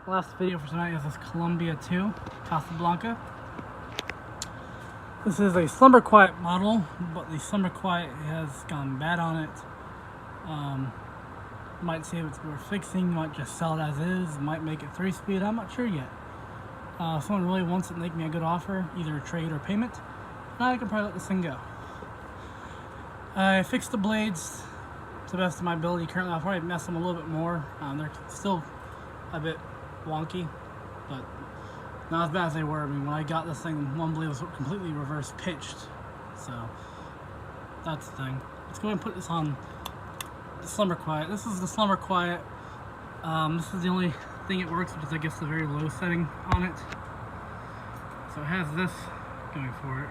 Last video for tonight is this Columbia 2 Casablanca. This is a Slumber Quiet model, but the Slumber Quiet has gone bad on it. Might see if it's worth fixing, might just sell it as is, might make it 3-speed, I'm not sure yet. If someone really wants it, make me a good offer, either a trade or payment, and I can probably let this thing go. I fixed the blades to the best of my ability. Currently I'll probably mess them a little bit more. They're still a bit wonky, but not as bad as they were. I mean, when I got this thing, one blade was completely reverse pitched, so that's the thing. Let's go ahead and put this on the Slumber Quiet. This is the Slumber Quiet. This is the only thing it works, which is I guess the very low setting on it. So it has this going for it.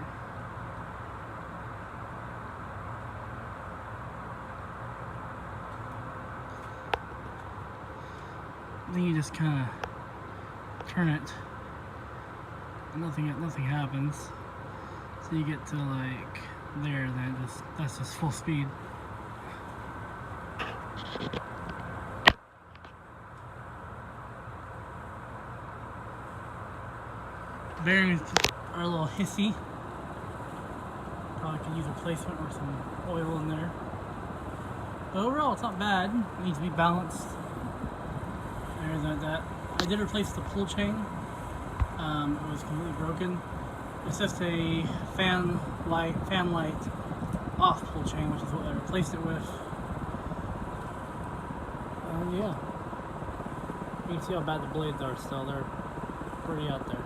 Then you just kind of turn it, and nothing happens. So you get to like there, then that's just full speed. Bearings are a little hissy. Probably could use a replacement or some oil in there. But overall, it's not bad. It needs to be balanced. That. I did replace the pull chain. It was completely broken. It's just a fan light off pull chain, which is what I replaced it with. And yeah, you can see how bad the blades are still. They're pretty out there.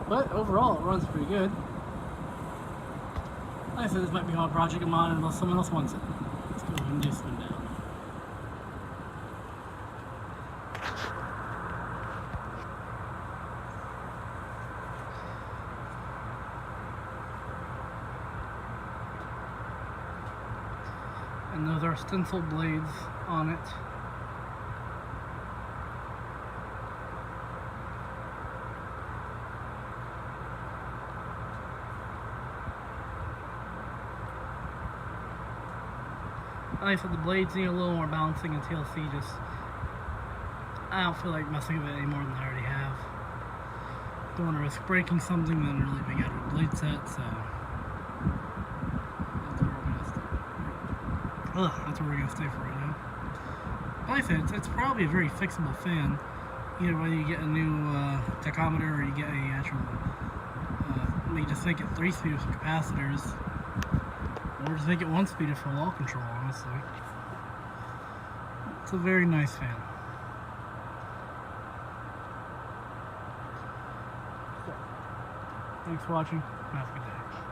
But overall, it runs pretty good. Like I said, this might be a project of mine unless someone else wants it. Let's go ahead and do this one down. And those are stencil blades on it. Like I said, the blades need a little more balancing, and TLC just, I don't feel like messing with it any more than I already have. Don't want to risk breaking something, then really big out of a blade set, so that's where we're going to stay for right now. Like I said, it's probably a very fixable fan. Either whether you get a new tachometer or you get a actual, you just make it 3-speed with some capacitors, or just make it 1-speed for wall control, honestly. It's a very nice fan. Thanks for watching. Have a good day.